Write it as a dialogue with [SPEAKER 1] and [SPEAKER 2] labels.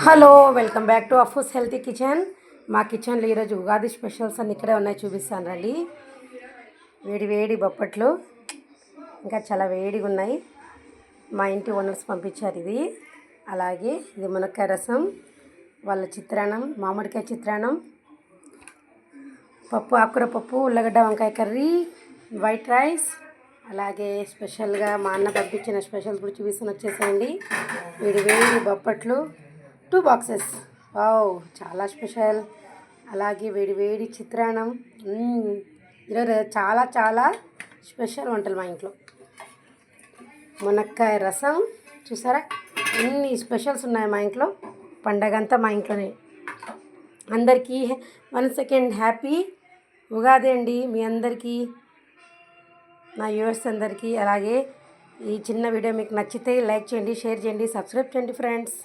[SPEAKER 1] Hello welcome back to Afoo's healthy kitchen. మా కిచెన్లో ఈరోజు ఉగాది స్పెషల్స్ అన్ని ఇక్కడే ఉన్నాయి, చూపిస్తాను రండి. వేడి వేడి బొప్పట్లు ఇంకా చాలా వేడిగా ఉన్నాయి. మా ఇంటి ఓనర్స్ పంపించారు ఇది. అలాగే ఇది మునక్కాయ రసం, వాళ్ళ చిత్రాన్నం, మామిడికాయ చిత్రాన్నం, పప్పు, ఆకుకూర పప్పు, ఉల్లగడ్డ వంకాయ కర్రీ, వైట్ రైస్. అలాగే స్పెషల్గా మా అన్న పంపించిన స్పెషల్స్ కూడా చూపిస్తాను, వచ్చేసేయండి. వేడి వేడి బొప్పట్లు 2 బాక్సెస్. వావ్, చాలా స్పెషల్. అలాగే వేడి వేడి చిత్రాన్నం. ఈరోజు చాలా చాలా స్పెషల్ వంటలు మా ఇంట్లో. మునక్కాయ రసం, చూసారా ఎన్ని స్పెషల్స్ ఉన్నాయి మా ఇంట్లో. పండగ అంతా మా ఇంట్లోనే. అందరికీ 1 సెకండ్ హ్యాపీ ఉగాది అండి మీ అందరికీ, నా వ్యూవర్స్ అందరికీ. అలాగే ఈ చిన్న వీడియో మీకు నచ్చితే లైక్ చేయండి, షేర్ చేయండి, సబ్స్క్రైబ్ చేయండి ఫ్రెండ్స్.